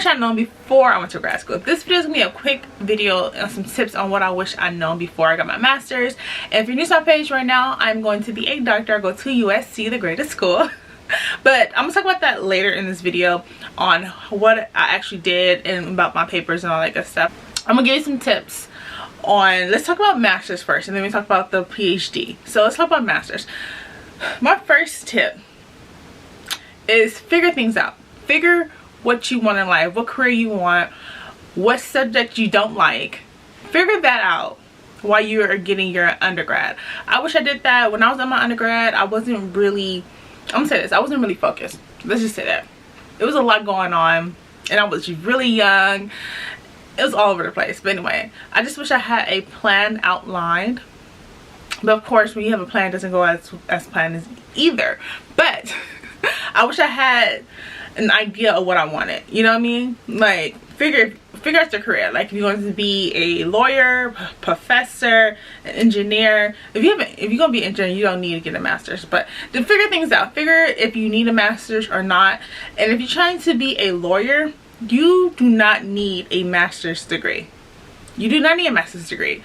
I known before I went to grad school. This video is gonna be a quick video and some tips on what I wish I'd known before I got my master's. And if you're new to my page right now, I'm going to be a doctor. I go to USC, the greatest school. But I'm gonna talk about that later in this video on what I actually did and about my papers and all that good stuff. I'm gonna give you some tips on, let's talk about master's first and then we talk about the PhD. So let's talk about master's. My first tip is figure things out. Figure what you want in life, what career you want, what subject you don't like. Figure that out while you are getting your undergrad. I wish I did that when I was in my undergrad. I wasn't really, I'm gonna say this, I wasn't really focused. Let's just say that. It was a lot going on and I was really young. It was all over the place. But anyway, I just wish I had a plan outlined. But of course, when you have a plan, it doesn't go as planned either. But I wish I had an idea of what I wanted. You know what I mean? Like figure out your career. Like if you're going to be a lawyer, professor, an engineer. If you're gonna be an engineer, you don't need to get a master's. But to figure things out, figure if you need a master's or not. And if you're trying to be a lawyer, you do not need a master's degree. You do not need a master's degree.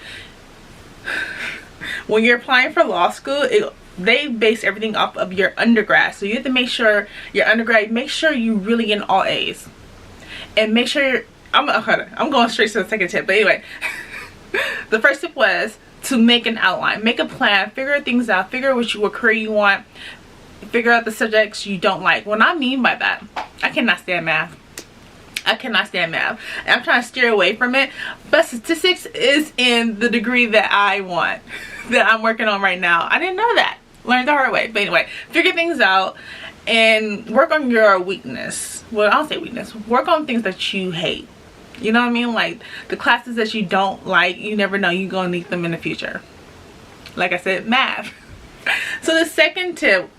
When you're applying for law school, they base everything off of your undergrad. So you have to make sure your undergrad, make sure you really get all A's. And make sure, I'm going straight to the second tip. But anyway, the first tip was to make an outline. Make a plan, figure things out, figure out what career you want, figure out the subjects you don't like. What I mean by that, I cannot stand math. I cannot stand math. And I'm trying to steer away from it. But statistics is in the degree that I want, that I'm working on right now. I didn't know that. Learned the hard way. But anyway, figure things out and work on your weakness. Well, I don't say weakness. Work on things that you hate. You know what I mean? Like the classes that you don't like, you never know you're going to need them in the future. Like I said, math. So the second tip,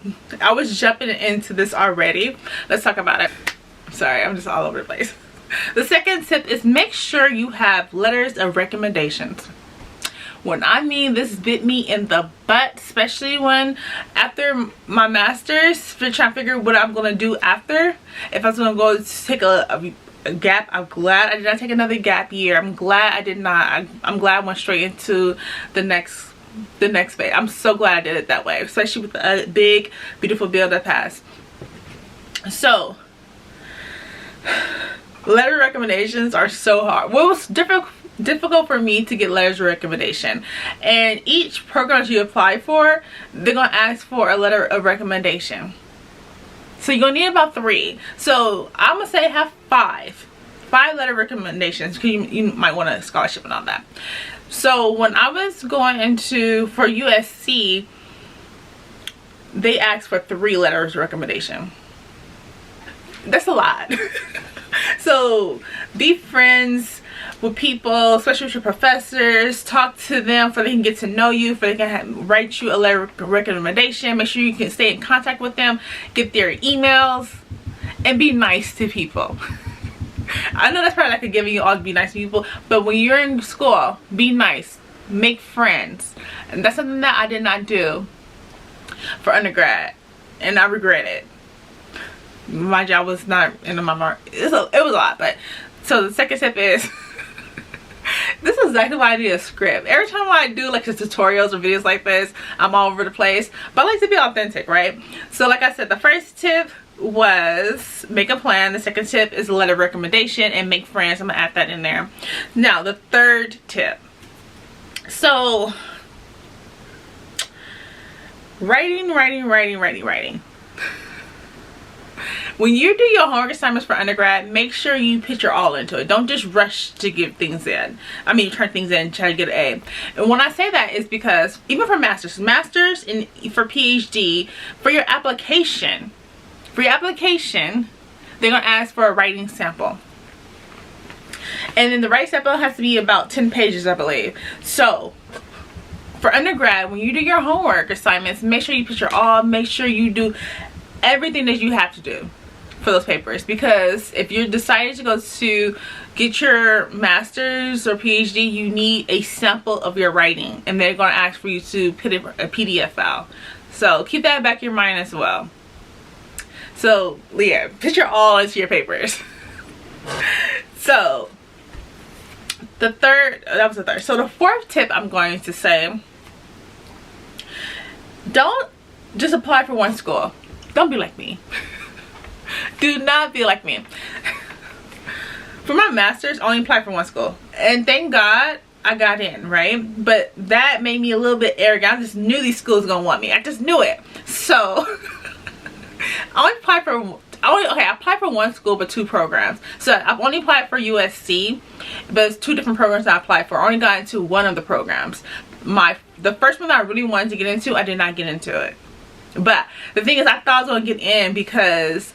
I was jumping into this already. Let's talk about it. Sorry, I'm just all over the place. The second tip is make sure you have letters of recommendations. When I mean this bit me in the butt, especially when after my master's, for trying to figure what I'm going to do after. If I was going to go take a gap, I'm glad I did not take another gap year. I'm glad I did not. I'm glad I went straight into the next phase. I'm so glad I did it that way, especially with a big, beautiful bill that passed. So, letter recommendations are so hard. What was difficult for me to get letters of recommendation, and each program that you apply for, they're gonna ask for a letter of recommendation. So you're gonna need about 3. So I'm gonna say have 5 letter recommendations because you might want a scholarship and all that. So when I was going into for USC, they asked for 3 letters of recommendation. That's a lot. So be friends with people, especially with your professors. Talk to them so they can get to know you, so they can write you a letter of recommendation. Make sure you can stay in contact with them, get their emails, and be nice to people. I know that's probably like a giving you all to be nice to people, but when you're in school, be nice, make friends. And that's something that I did not do for undergrad, and I regret it. My job was not in my mark. It was a lot. But so the second tip is this is exactly why I need a script. Every time I do like just tutorials or videos like this, I'm all over the place, but I like to be authentic, right? So like I said, the first tip was make a plan. The second tip is a letter of recommendation and make friends. I'm gonna add that in there. Now the third tip, so writing. When you do your homework assignments for undergrad, make sure you put your all into it. Don't just rush to get things in. I mean, turn things in and try to get an A. And when I say that is because even for masters and for PhD, for your application, they're gonna ask for a writing sample. And then the writing sample has to be about 10 pages, I believe. So for undergrad, when you do your homework assignments, make sure you put your all. Make sure you do everything that you have to do for those papers, because if you're decided to go to get your master's or PhD, you need a sample of your writing, and they're going to ask for you to put in a PDF file. So keep that back in your mind as well. So yeah, put your all into your papers. So that was the third. So the fourth tip I'm going to say, don't just apply for one school. Don't be like me. Do not be like me. For my master's, I only applied for one school, and thank God I got in, right? But that made me a little bit arrogant. I just knew these schools were gonna want me. I just knew it. So I applied for one school but 2 programs. So I've only applied for USC, but it's 2 different programs I applied for. I only got into one of the programs. The first one that I really wanted to get into, I did not get into it. But the thing is, I thought I was gonna get in because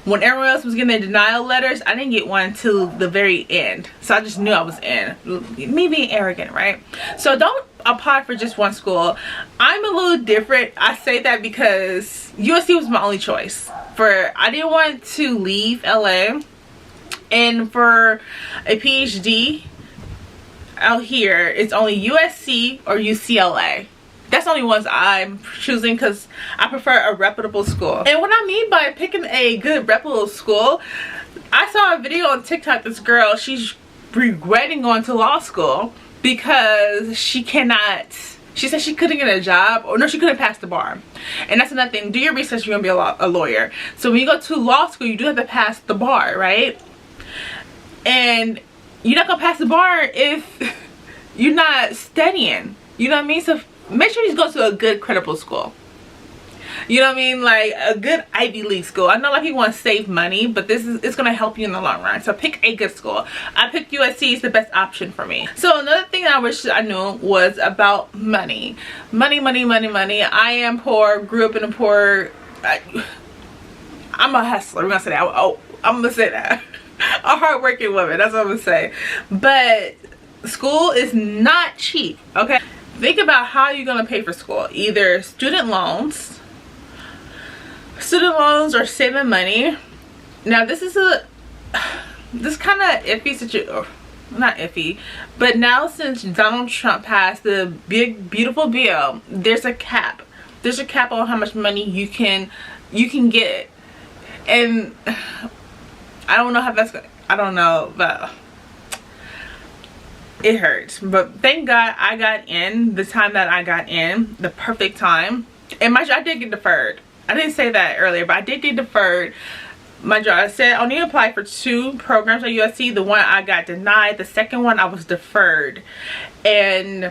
when everyone else was getting their denial letters, I didn't get one till the very end. So I just knew I was in. Me being arrogant, right? So don't apply for just one school. I'm a little different. I say that because USC was my only choice. I didn't want to leave LA. And for a PhD out here, it's only USC or UCLA. That's the only ones I'm choosing because I prefer a reputable school. And what I mean by picking a good reputable school, I saw a video on TikTok. This girl, she's regretting going to law school because she said she couldn't get a job, or no, she couldn't pass the bar. And that's another thing. Do your research, you're gonna be a lawyer. So when you go to law school, you do have to pass the bar, right? And you're not gonna pass the bar if you're not studying. You know what I mean? So make sure you go to a good, credible school. You know what I mean? Like a good Ivy League school. I know a lot of people want to save money, but it's going to help you in the long run. So pick a good school. I picked USC. It's the best option for me. So another thing I wish I knew was about money. Money. I am poor. Grew up in a poor... I'm a hustler. We're going to say that. Oh, I'm going to say that. A hardworking woman. That's what I'm going to say. But school is not cheap. Okay? Think about how you're going to pay for school. Either student loans or saving money. Now this is kind of iffy situation. Not iffy, but now since Donald Trump passed the big beautiful bill, there's a cap. There's a cap on how much money you can get. And I don't know how that's going. I don't know, but it hurts. But thank God I got in the time that I got in, the perfect time. And mind you, I did get deferred. I didn't say that earlier, but I did get deferred. Mind you, I said I only applied for 2 programs at USC. The one I got denied. The second one I was deferred. And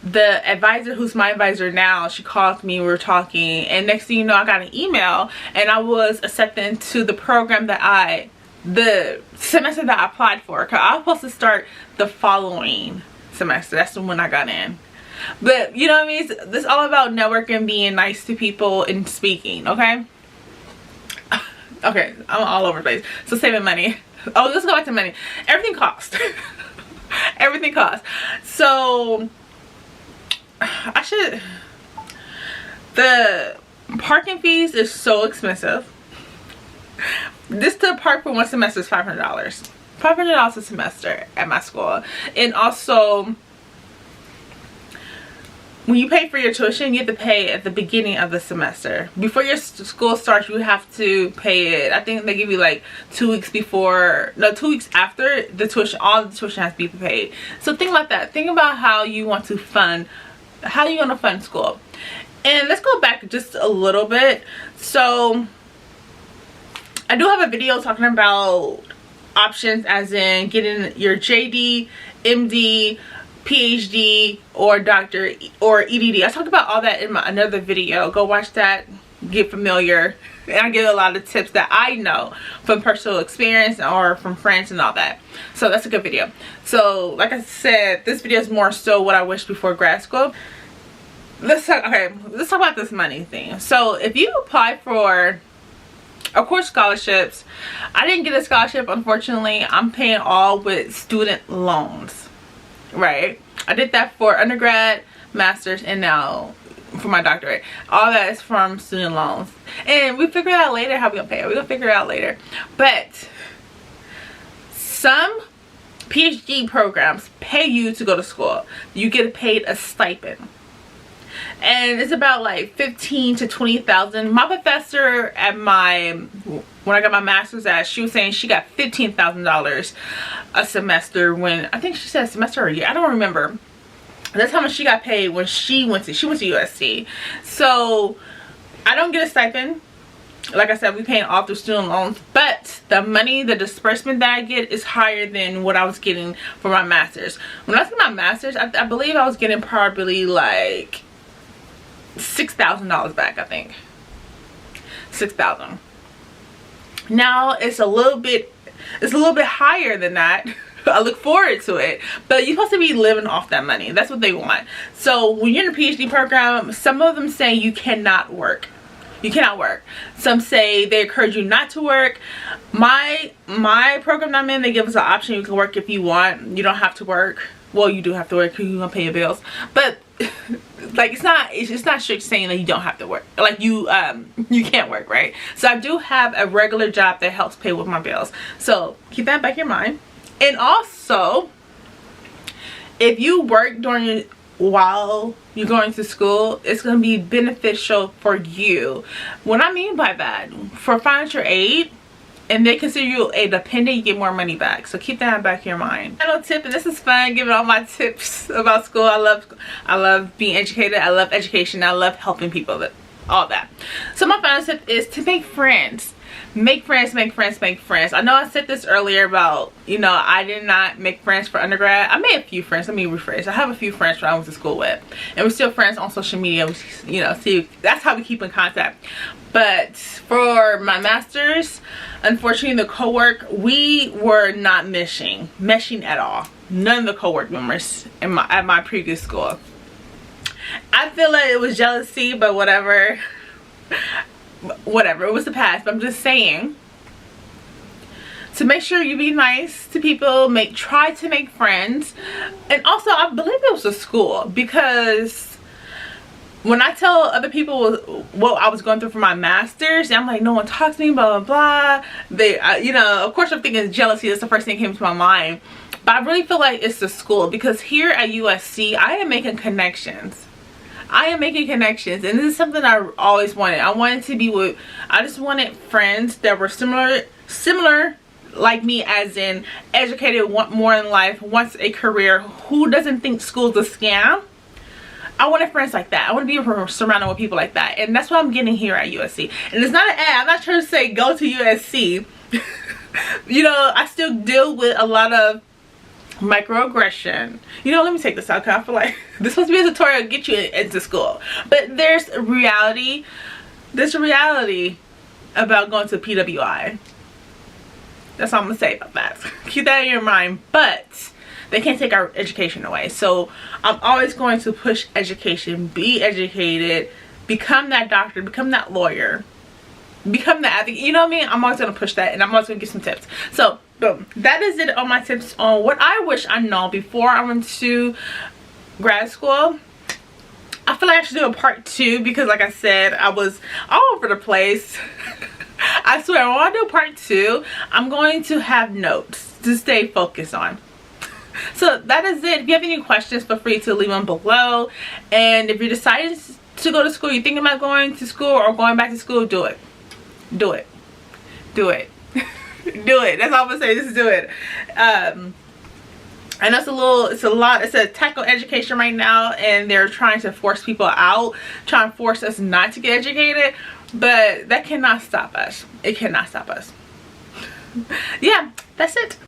the advisor, who's my advisor now, she called me, we were talking, and next thing you know, I got an email and I was accepted into the program that the semester that I applied for, because I was supposed to start the following semester. That's when I got in. But you know what I mean, this is all about networking, being nice to people, and speaking. Okay, I'm all over the place. So saving money. Oh, let's go back to money. Everything costs. Everything costs. So the parking fees is so expensive. Just to park for one semester is $500. $500 a semester at my school. And also, when you pay for your tuition, you have to pay at the beginning of the semester. Before your school starts, you have to pay it. I think they give you like 2 weeks before, no, 2 weeks after the tuition. All the tuition has to be paid. So think about that. Think about how you want to fund, how you're going to fund school. And let's go back just a little bit. So I do have a video talking about options, as in getting your JD, MD, PhD, or doctor, or EDD. I talked about all that in another video. Go watch that, get familiar. And I give a lot of tips that I know from personal experience or from friends and all that. So that's a good video. So like I said, this video is more so what I wish before grad school. Let's talk about this money thing. So if you apply for, of course, scholarships. I didn't get a scholarship, unfortunately. I'm paying all with student loans, right? I did that for undergrad, master's, and now for my doctorate. All that is from student loans. And we figure out later how we're gonna pay it. We're gonna figure it out later. But some PhD programs pay you to go to school. You get paid a stipend. And it's about like 15 to 20,000. My professor at my when I got my master's at, she was saying she got $15,000 a semester when, I think she said a semester or a year, I don't remember. That's how much she got paid when she went to USC. So I don't get a stipend. Like I said, we paying off through student loans, but the money, the disbursement that I get is higher than what I was getting for my master's. When I was getting my master's, I believe I was getting probably like $6,000 back, I think. $6,000. Now it's a little bit higher than that. I look forward to it, but you're supposed to be living off that money. That's what they want. So when you're in a PhD program, some of them say you cannot work. You cannot work. Some say they encourage you not to work. My program that I'm in, they give us an option. You can work if you want. You don't have to work. Well, you do have to work because you're gonna pay your bills. But like it's not strict saying that you don't have to work. Like you can't work, right? So I do have a regular job that helps pay with my bills. So keep that back in your mind. And also, if you work while you're going to school, it's going to be beneficial for you. What I mean by that, for financial aid, and they consider you a dependent, you get more money back. So keep that in the back of your mind. Final tip, and this is fun, giving all my tips about school. I love being educated. I love education. I love helping people, all that. So my final tip is to make friends. Make friends, make friends, make friends. I know I said this earlier about, you know, I did not make friends for undergrad. I made a few friends. Let me rephrase. I have a few friends that I went to school with. And we're still friends on social media. You know, see, that's how we keep in contact. But for my master's, unfortunately, the co-work, we were not meshing at all. None of the co-work members at my previous school. I feel like it was jealousy, but whatever. Whatever, it was the past. But I'm just saying, to make sure you be nice to people, try to make friends. And also, I believe it was a school, because when I tell other people what I was going through for my master's, I'm like, no one talks to me, blah blah blah. You know, of course I'm thinking jealousy. That's the first thing that came to my mind. But I really feel like it's the school, because here at USC, I am making connections. And this is something I always wanted. I just wanted friends that were similar like me, as in educated, want more in life, wants a career, who doesn't think school's a scam. I wanted friends like that. I want to be surrounded with people like that, and that's what I'm getting here at USC. And it's not an ad. I'm not trying to say go to USC. You know, I still deal with a lot of microaggression. You know, let me take this out, because I feel like this is supposed to be a tutorial to get you into school. But there's a reality about going to PWI. That's all I'm gonna say about that. Keep that in your mind. But they can't take our education away. So I'm always going to push education. Be educated. Become that doctor. Become that lawyer. Become the advocate. You know what I mean? I'm always going to push that, and I'm always going to give some tips. So boom, that is it on my tips on what I wish I know before I went to grad school. I feel like I should do a part 2, because like I said, I was all over the place. I swear, when I do part 2, I'm going to have notes to stay focused on. So that is it. If you have any questions, feel free to leave them below. And if you're deciding to go to school, you're thinking about going to school or going back to school, do it. Do it. Do it. Do it. That's all I'm gonna say. Just do it. I know it's a technical education right now, and they're trying to force people out, trying to force us not to get educated, but that cannot stop us. It cannot stop us. Yeah, that's it.